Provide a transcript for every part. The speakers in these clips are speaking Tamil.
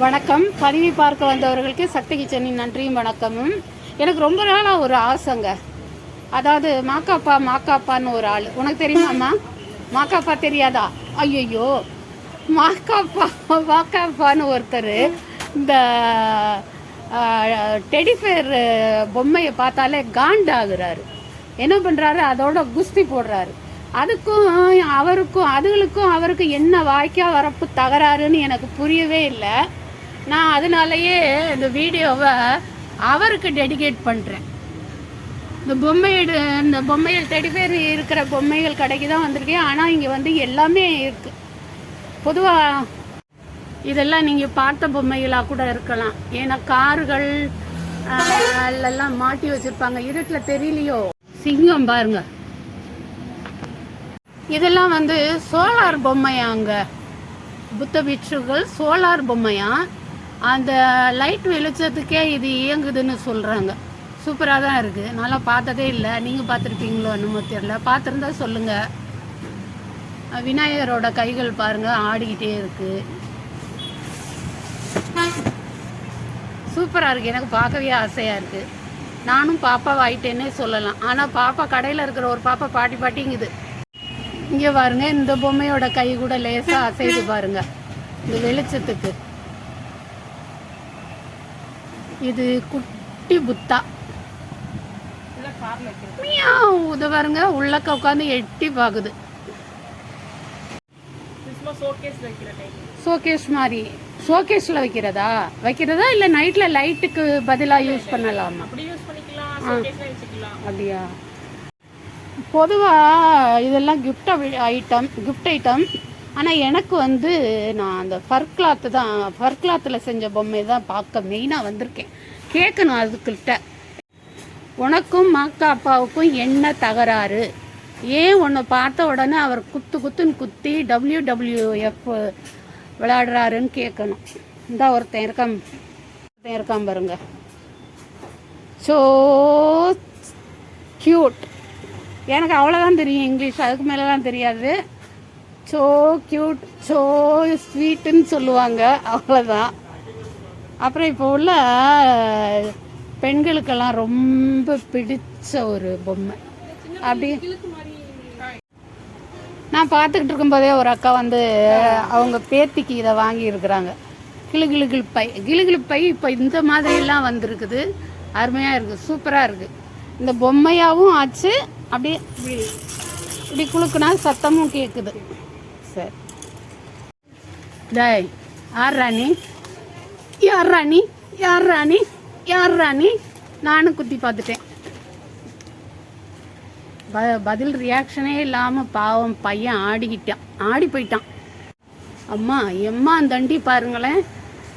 வணக்கம். பதிவு பார்க்க வந்தவர்களுக்கு சக்தி கிச்சனின் நன்றியும் வணக்கமும். எனக்கு ரொம்ப நாளாக ஒரு ஆசைங்க. அதாவது மாக்காப்பான்னு ஒரு ஆள். உனக்கு தெரியுமாம்மா? மாக்காப்பா தெரியாதா? ஐயோ, மாக்காப்பான்னு ஒருத்தர் இந்த டெடிஃபேர் பொம்மையை பார்த்தாலே காண்டாகிறாரு. என்ன பண்ணுறாரு? அதோட குஸ்தி போடுறாரு. அதுக்கும் அவருக்கு என்ன வாய்க்கா வரப்பு தகராறுன்னு எனக்கு புரியவே இல்லை. நான் அதனாலயே இந்த வீடியோவை அவருக்கு டெடிகேட் பண்ணுறேன். இந்த பொம்மைகள் டெடிஃபேர் இருக்கிற பொம்மைகள் கடைக்கு தான் வந்திருக்கேன். ஆனால் இங்கே வந்து எல்லாமே இருக்குது. பொதுவாக இதெல்லாம் நீங்கள் பார்த்த பொம்மைகளாக கூட இருக்கலாம். ஏன்னா கார்கள் எல்லாம் மாட்டி வச்சுருப்பாங்க. இருட்டில் தெரியலையோ? சிங்கம் பாருங்க. இதெல்லாம் வந்து சோலார் பொம்மையாங்க. புத்த பிட்சுகள் சோலார் பொம்மையா. அந்த லைட் வெளிச்சத்துக்கே இது இயங்குதுன்னு சொல்கிறாங்க. சூப்பராக தான் இருக்குது. நல்லா பார்த்ததே இல்லை. நீங்கள் பார்த்துருப்பீங்களோ என்னமோ தெரியல. பார்த்துருந்தா சொல்லுங்கள். விநாயகரோட கைகள் பாருங்கள், ஆடிக்கிட்டே இருக்குது. சூப்பராக இருக்குது. எனக்கு பார்க்கவே ஆசையாக இருக்குது. நானும் பாப்பா வாங்கிட்டேன்னே சொல்லலாம். ஆனால் பாப்பா கடையில் இருக்கிற ஒரு பாப்பா பாட்டிங்குது. இங்கே பாருங்க, இந்த பொம்மையோட கை கூட லேசாக அசைது பாருங்க இந்த வெளிச்சத்துக்கு. இது குட்டி புத்தா. இதை பாருங்க, உள்ளக்க உட்காந்து எட்டி பாக்குது. ஷோகேஸ் மாதிரி. ஷோகேஸ்ல வைக்கிறதா இல்ல நைட்ல லைட்டுக்கு பதிலா யூஸ் பண்ணலாமா? அப்படியா? பொதுவாக இதெல்லாம் கிஃப்ட் ஐட்டம். ஆனால் எனக்கு வந்து நான் அந்த ஃபர் கிளாத்தில் செஞ்ச பொம்மை தான் பார்க்க மெயினாக வந்திருக்கேன். கேட்கணும் அதுக்கிட்ட. உனக்கும் மாக்கா அப்பாவுக்கும் என்ன தகராறு? ஏன் உன்னை பார்த்த உடனே அவர் குத்துன்னு குத்தி WWF விளையாடுறாருன்னு கேட்கணும். இந்த ஒருத்தன் இருக்கான் பாருங்க. So cute. எனக்கு அவ்வளோதான் தெரியும் இங்கிலீஷ். அதுக்கு மேலெலாம் தெரியாது. ஸோ கியூட், ஸோ ஸ்வீட்டுன்னு சொல்லுவாங்க. அவ்வளோதான். அப்புறம் இப்போ உள்ள பெண்களுக்கெல்லாம் ரொம்ப பிடிச்ச ஒரு பொம்மை. அப்படி நான் பார்த்துக்கிட்டு இருக்கும்போதே ஒரு அக்கா வந்து அவங்க பேத்திக்கு இதை வாங்கியிருக்கிறாங்க. கிளுகிளு பை இப்போ இந்த மாதிரிலாம் வந்திருக்குது. அருமையாக இருக்குது, சூப்பராக இருக்குது. இந்த பொம்மையாகவும் ஆச்சு. அப்படியே இப்படி குலுக்குனா சத்தமும் கேட்குது. சரி, டேய் யார் ராணி? நானும் குத்தி பார்த்துட்டேன். பதில் ரியாக்ஷனே இல்லாமல் பாவம் பையன் ஆடி போயிட்டான். அம்மா அந்த அண்டி பாருங்களேன்.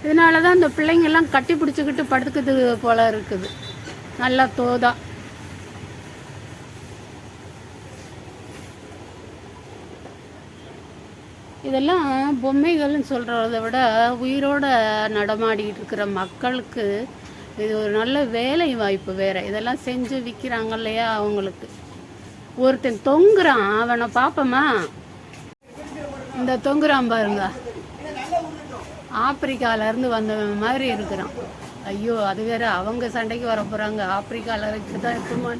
இதனால தான் இந்த பிள்ளைங்கெல்லாம் கட்டி பிடிச்சிக்கிட்டு படுத்துக்குது போல இருக்குது. நல்லா தோதா. இதெல்லாம் பொம்மைகள்னு சொல்கிறத விட உயிரோட நடமாடிக்கிட்டு இருக்கிற மக்களுக்கு இது ஒரு நல்ல வேலை வாய்ப்பு வேறு. இதெல்லாம் செஞ்சு விற்கிறாங்க இல்லையா அவங்களுக்கு. ஒருத்தன் தொங்குறான், அவனை பார்ப்போமா? இந்த தொங்குறான் பாருங்க, ஆப்பிரிக்காவிலேருந்து வந்த மாதிரி இருக்கிறான். ஐயோ, அது வேற அவங்க சண்டைக்கு வர போகிறாங்க. ஆப்பிரிக்காவில் இருக்கு தான் இருக்குமா?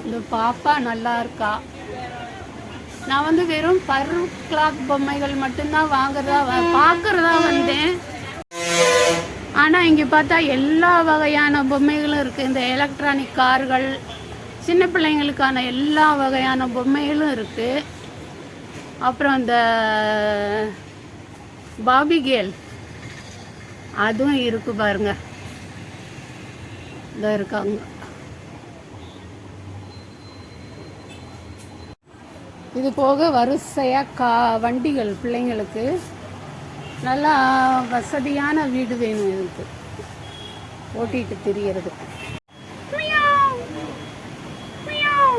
இந்த பாப்பா நல்லா இருக்கா. நான் வந்து வெறும் ஃபர் கிளாத் பொம்மைகள் மட்டும்தான் பார்க்குறதா வந்தேன். ஆனால் இங்கே பார்த்தா எல்லா வகையான பொம்மைகளும் இருக்குது. இந்த எலக்ட்ரானிக் கார்கள், சின்ன பிள்ளைங்களுக்கான எல்லா வகையான பொம்மைகளும் இருக்குது. அப்புறம் இந்த பாபி கேர்ள் அதுவும் இருக்கு பாருங்க. இந்த இருக்காங்க. இது போக வரிசையாக வண்டிகள். பிள்ளைங்களுக்கு நல்லா வசதியான வீடு வேணும் இதுக்கு ஓட்டிட்டு திரியறது.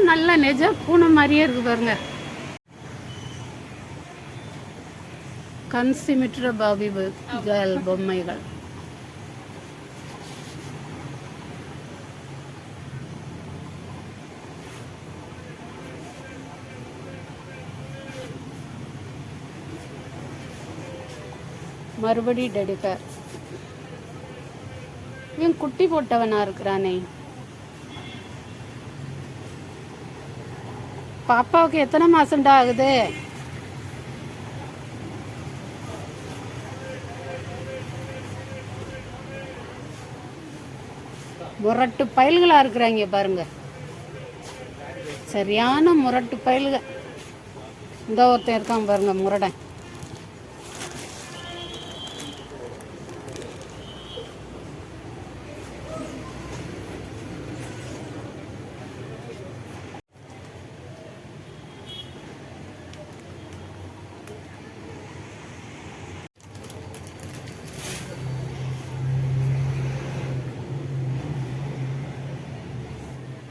நல்ல நெஜ பூனை மாதிரியே இருக்கு பாருங்க. கன்சிமிட்ர பாபி கேர்ள் பொம்மைகள். மறுபடி டெடிஃபேர். இவன் குட்டி போட்டவனா இருக்கிறானே. பாப்பாவுக்கு எத்தனை மாசம்டா ஆகுது? முரட்டு பயல்களா இருக்கிறாங்க பாருங்க, சரியான முரட்டு பயல்க. இந்த ஒருத்தன் இருக்கான் பாருங்க முரடன்.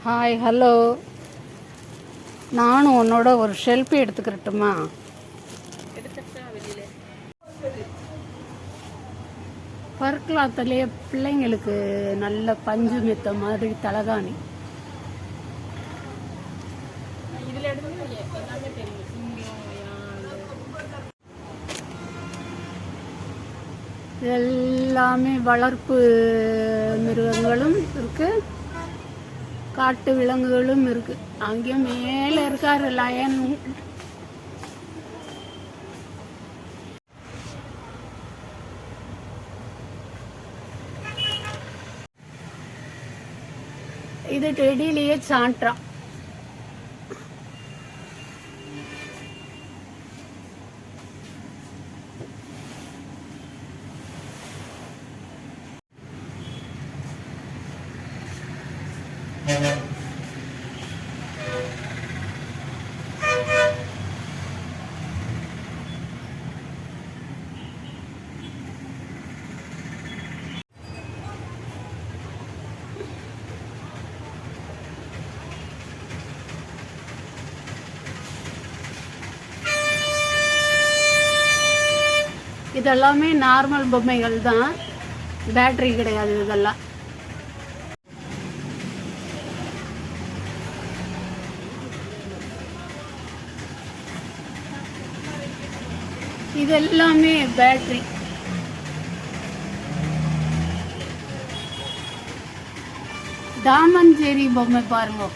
Hi, hello. நானும் உன்னோட ஒரு செல்ஃபி எடுத்துக்கிறட்டுமா? பர்க்லாத்துலேயே பிள்ளைங்களுக்கு நல்ல பஞ்சு மெத்த மாதிரி தலகாணி. எல்லாமே வளர்ப்பு மிருகங்களும் இருக்கு, காட்டு விலங்குகளும் இருக்கு. அங்கேயும் மேலே இருக்காரு லயன். இது டெடியிலேயே சாண்ட்ரா. இதெல்லாமே நார்மல் பொம்மைகள் தான், பேட்டரி கிடையாது இதெல்லாம். இது எல்லாமே பேட்டரி. டாமஞ்சேரி பொம்மை பாருங்க,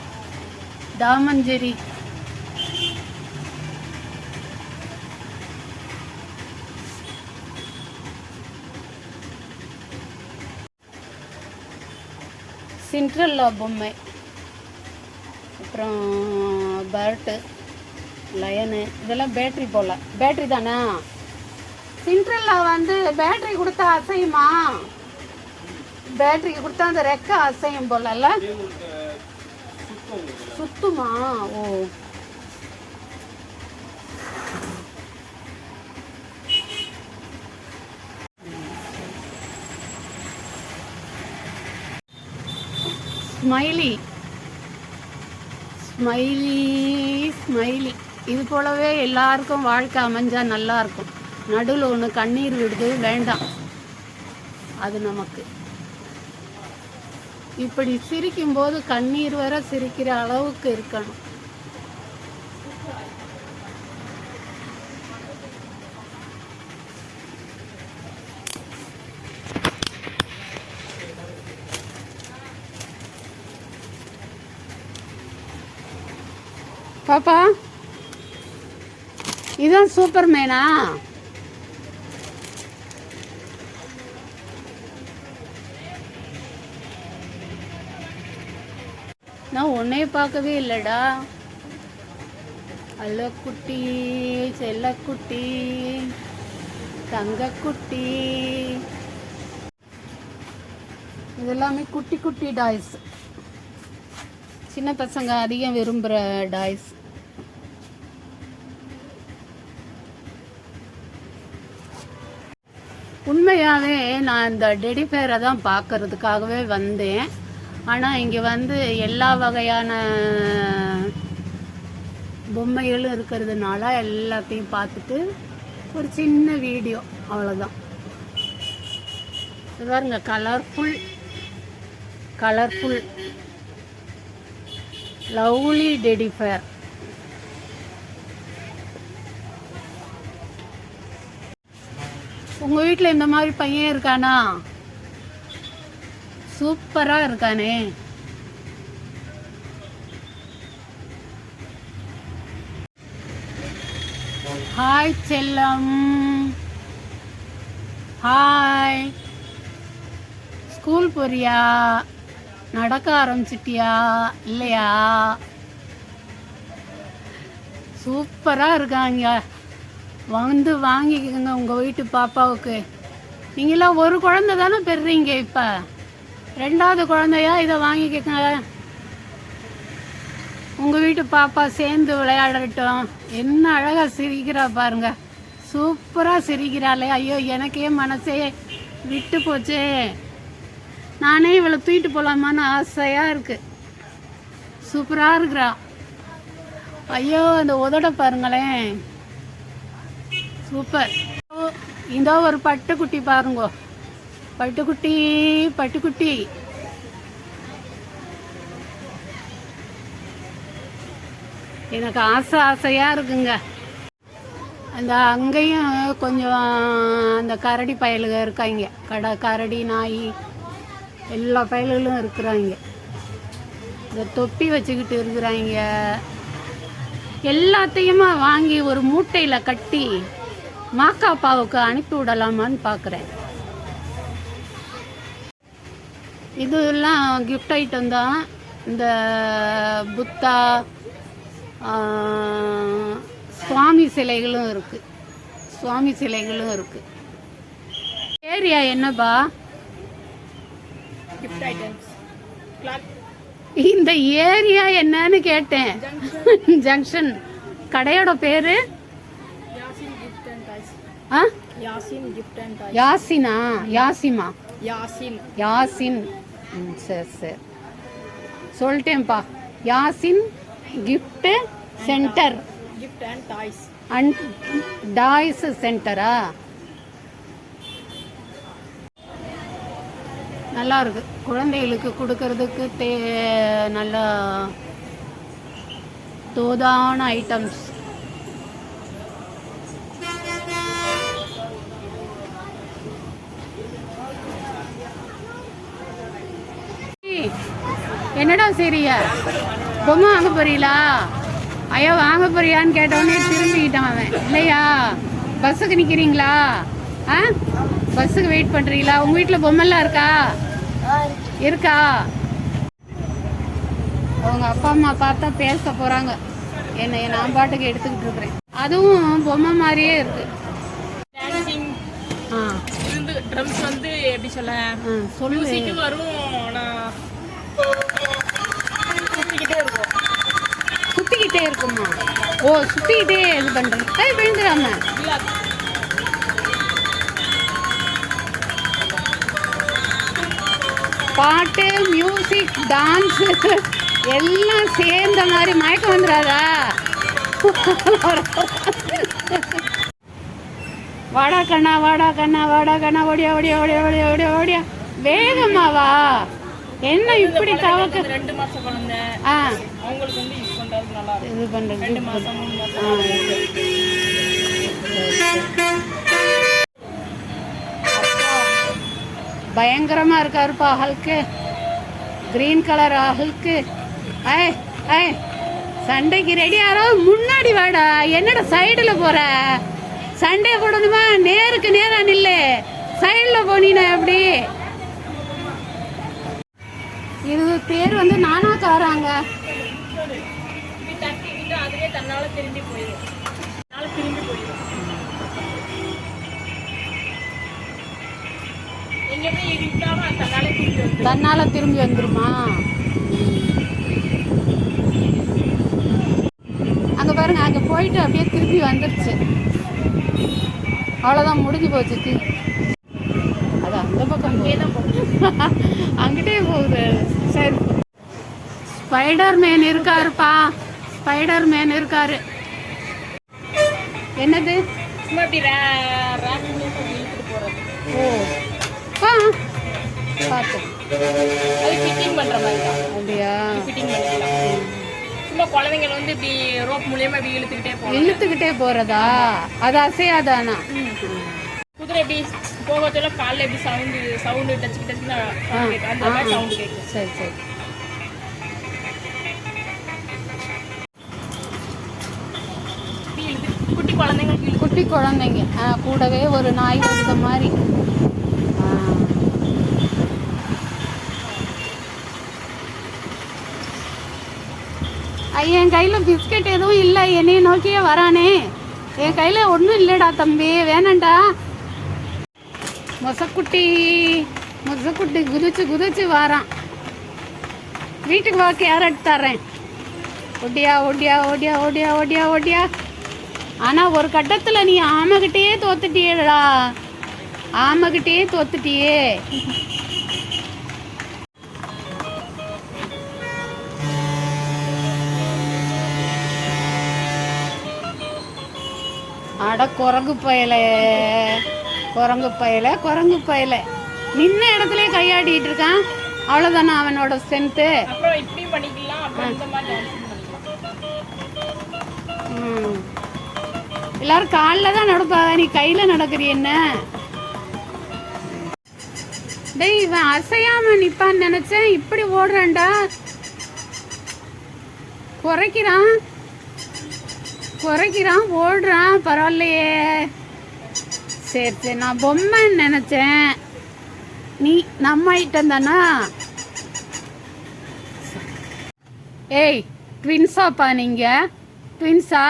டாமஞ்சேரி. சிண்ட்ரெல்லா பொம்மை, அப்புறம் பர்ட்டு, லயனு. இதெல்லாம் பேட்டரி போல. பேட்டரி தானே? சிண்ட்ரெல்லா வந்து பேட்டரி கொடுத்தா அசையுமா? பேட்டரி கொடுத்தா அந்த ரெக்கை அசையும் போலல்ல, சுத்துமா? ஓ, ஸ்மைலி ஸ்மைலி ஸ்மைலி. இது போலவே எல்லாருக்கும் வாழ்க்கை அமைஞ்சா நல்லா இருக்கும். நடுவில் ஒன்று கண்ணீர் விடுது, வேண்டாம் அது நமக்கு. இப்படி சிரிக்கும்போது கண்ணீர் வர சிரிக்கிற அளவுக்கு இருக்கணும். பாப்பா, இதுதான் சூப்பர் மேனா? நான் உன்னைய பார்க்கவே இல்லைடா. அல்ல குட்டி, செல்லக்குட்டி, தங்கக்குட்டி. இதெல்லாமே குட்டி குட்டி டாய்ஸ், சின்ன பசங்க அதிகம் விரும்புகிற டாய்ஸ். உண்மையாகவே நான் இந்த டெடிஃபேரை தான் பார்க்கறதுக்காகவே வந்தேன். ஆனால் இங்கே வந்து எல்லா வகையான பொம்மைகளும் இருக்கிறதுனால எல்லாத்தையும் பார்த்துட்டு ஒரு சின்ன வீடியோ, அவ்வளோதான். பாருங்க, கலர்ஃபுல் கலர்ஃபுல் லவ்லி டெடிஃபேர். உங்க வீட்டில் இந்த மாதிரி பையன் இருக்கானா? சூப்பரா இருக்கானே. ஹாய் செல்லம், ஹாய். ஸ்கூல் போறியா? நடக்க ஆரம்பிச்சிட்டியா இல்லையா? சூப்பராக இருக்காங்க. வந்து வாங்கிக்கோங்க உங்கள் வீட்டு பாப்பாவுக்கு. நீங்களாம் ஒரு குழந்தை தானே பெறுறீங்க, இப்போ 2வது குழந்தையா இதை வாங்கிக்கோங்க. உங்கள் வீட்டு பாப்பா சேர்ந்து விளையாடட்டும். என்ன அழகாக சிரிக்கிறா பாருங்க, சூப்பராக சிரிக்கிறாளே. ஐயோ, எனக்கே மனசே விட்டு போச்சே. நானே இவளை தூக்கிட்டு போகலாமான்னு ஆசையாக இருக்கு. சூப்பராக இருக்கிறா. ஐயோ, அந்த உதட பாருங்களேன், சூப்பர். இந்த ஒரு பட்டுக்குட்டி பாருங்க, பட்டுக்குட்டி பட்டுக்குட்டி. எனக்கு ஆசையாக இருக்குங்க. அந்த அங்கேயும் கொஞ்சம் அந்த கரடி பயலுக இருக்காங்க, கரடி நாய் எல்லா பயல்களும் இருக்கிறாங்க. இந்த தொப்பி வச்சுக்கிட்டு இருக்கிறாங்க. எல்லாத்தையுமா வாங்கி ஒரு மூட்டையில் கட்டி மாக்காப்பாவுக்கு அனுப்பி விடலாமான்னு பார்க்குறேன். இதெல்லாம் கிஃப்ட் ஐட்டம் தான். இந்த புத்தா சுவாமி சிலைகளும் இருக்கு, சுவாமி சிலைகளும் இருக்கு. ஏரியா என்னப்பா? Gift items. இந்த ஏரியா என்னன்னு கேட்டேன். ஜங்ஷன். கடையோட பேரு Yasin gift and toys. Yasin gift and toys. யாசினா? யாசிமா? யாசின். யாசின். சரி சரி, சொல்லிட்டேன்ப்பா. Yasin gift centre gift and toys. And toys சென்டரா? நல்லா இருக்கு. குழந்தைகளுக்கு கொடுக்கறதுக்கு நல்ல தோதான ஐட்டம்ஸ். என்னடா சரியா பொம்மை வாங்க போறீங்களா? ஐயோ, வாங்க போறியான்னு கேட்டவொடனே திரும்பிக்கிட்டான் அவன். இல்லையா, பஸ்ஸுக்கு நிற்கிறீங்களா? பஸ்ஸுக்கு வெயிட் பண்ணுறீங்களா? உங்கள் வீட்டில் பொம்மைலாம் இருக்கா? இருக்கா? அவங்க அப்பா அம்மா பார்த்தா பேச போகிறாங்க. என்னை நான் பாட்டுக்கு எடுத்துக்கிட்டு இருக்கிறேன். அதுவும் பொம்மை மாதிரியே இருக்கு. ட்ரம்ஸ் வந்து எப்படி சொல்ல, சொல்லு. வரும். சுத்திக்கிட்டே இருக்குமா? ஓ, சுத்திக்கிட்டே இது பண்றது. விழுந்துடாம. பாட்டு, மியூசிக், டான்ஸ் எல்லாம் சேர்ந்த மாதிரி மயக்கம் வந்துடாதா? வாடா கண்ணா, வாடா கண்ணா, வாடா கண்ணா, ஓடியா ஓடியா ஓடியா ஓடியா ஓடியா ஓடியா, வேகமாவா? என்ன இப்படி தவக்க? 2 மாசம் குழந்தை, அவங்களுக்கு வந்து யூஸ் பண்றது நல்லா இருக்கு. இது பண்றது 2 மாசம் 3 மாசம். பயங்கரமா இருக்காருப்பா ஹல்க்கு. Green colour Hulk. சண்டைக்கு ரெடி ஆறோ? முன்னாடி வாடா. என்னடா சைடில் போற? சண்டை போடணுமா? நேருக்கு நேரா நில்லு. சைடில் போனீனா எப்படி? இது பேர் வந்து நானாக்காராங்க. அதுவே தன்னால திரும்பி போயிடும். தன்னால திரும்பி வந்துருமா? அங்க பாருங்க, அங்க போயிட்டு அப்படியே திரும்பி வந்துருச்சு. அவ்வளோதான், முடிஞ்சு போச்சு. அது அந்த பக்கம் அங்கிட்டே போகுது. சரி, ஸ்பைடர் மேன் இருக்காருப்பா. ஸ்பைடர் மேன் இருக்காரு. என்னது? ஓ, பார்த்து அது ஃபிட்டிங் பண்ற மாதிரி தான். அப்படியா? ஃபிட்டிங் பண்ணிக்கலாம். சும்மா குழந்தைங்க வந்து இப்படி ரோப் மூலியமா இப்படி இழுத்துக்கிட்டே போறதா? அது அசையாதானா? குதிரை எப்படி போக சொல்ல காலில் எப்படி சவுண்டு டச்சு டச்சுன்னு கேட்கும், அந்த மாதிரி சவுண்டு கேட்கும். சரி சரி. குட்டி குழந்தைங்க குட்டி குழந்தைங்க கூடவே ஒரு நாய் வருத மாதிரி. என் கையில் பிஸ்கட் எதுவும் இல்லை, என்னைய நோக்கியே வரானே. என் கையில் ஒன்றும் இல்லைடா தம்பி, வேணாண்டா. மொசக்குட்டி குதிச்சு குதிச்சு வாரான். வீட்டுக்கு வா, கேரட் தர்றேன். ஒடியா ஒடியா ஒடியா ஒடியா ஒடியா ஒடியா. ஆனால் ஒரு கட்டத்தில் நீ ஆமைகிட்டே தோத்துட்டியேடா, ஆமைகிட்டே தோத்துட்டியே. அட குரங்கு பயல நின்ன இடத்துல கையாடிட்டு இருக்கான். அவ்வளோதானே அவனோட ஸ்ட்ரென்த்து. அப்புறம் இப்படி பண்ணிக்கலாம், அப்புறம் இந்த மாதிரி எல்லாரும் காலில் தான் நடப்பாங்க, நீ கையில் நடக்கிறீ என்ன? டேய், இவன் அசையாம நிப்பான்னு நினைச்சேன், இப்படி ஓடுறான்டா. குறைக்கிறான் ஓடுறான், பரவாயில்லையே. சரி சரி, நான் பொம்மைன்னு நினைச்சேன். நீ நம்ம ஐட்டம் தானா? ஏய், ட்வின்ஸாப்பா நீங்க? ட்வின்ஸா?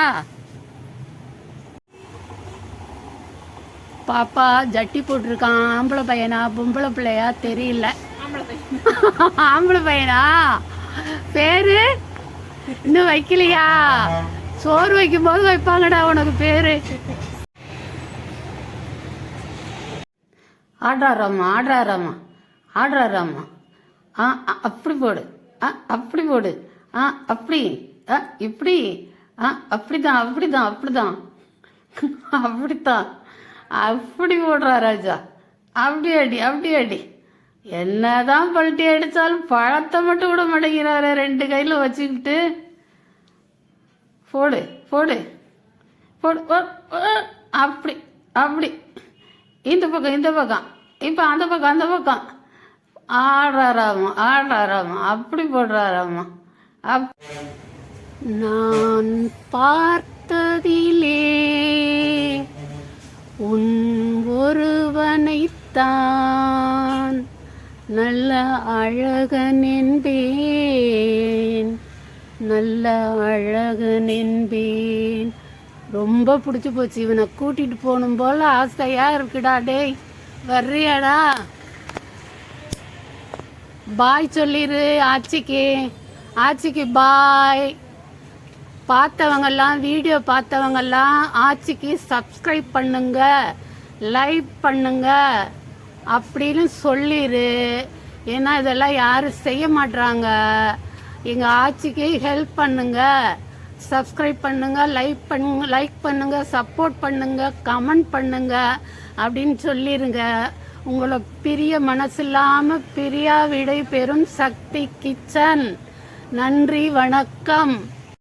பாப்பா ஜட்டி போட்டிருக்கான். ஆம்பளை பையனா பொம்பளை பிள்ளையா தெரியல. ஆம்பளை பையனா? பேரு இன்னும் வைக்கலையா? சோறு வைக்கும் போது வைப்பாங்கடா உனக்கு பேரு. ஆடுறாராமா. அப்படி போடு, அப்படி போடு, அப்படி, இப்படி, அப்படிதான் அப்படி போடுறா ராஜா. அப்படி அடி. என்னதான் பல்ட்டி அடித்தாலும் பழத்தை மட்டும் விட மாட்டேங்கிறாரு, 2 கையில் வச்சுக்கிட்டு. போடு. அப்படி இந்த பக்கம் இப்போ அந்த பக்கம் ஆடுறாராமா. அப்படி போடுறாராமா. நான் பார்த்ததிலே உன் ஒருவனைத்தான் நல்ல அழகன் என்பேன். ரொம்ப பிடிச்சி போச்சு. இவனை கூட்டிட்டு போகணும் போல ஆசையா இருக்குடா. டேய், வர்றியாடா? பாய் சொல்லிடு ஆச்சிக்கு பாய். வீடியோ பார்த்தவங்கெல்லாம் ஆச்சிக்கு சப்ஸ்கிரைப் பண்ணுங்க, லைக் பண்ணுங்க அப்படின்னு சொல்லிடு. ஏன்னா இதெல்லாம் யாரும் செய்ய மாட்றாங்க. எங்கள் ஆச்சிக்கு ஹெல்ப் பண்ணுங்க, சப்ஸ்கிரைப் பண்ணுங்க, லைக் பண்ணுங்க, சப்போர்ட் பண்ணுங்க, கமெண்ட் பண்ணுங்க அப்படின்னு சொல்லிடுங்க. உங்களை பிரிய மனசில்லாமல் பிரியா விடை பெறும் சக்தி கிச்சன். நன்றி, வணக்கம்.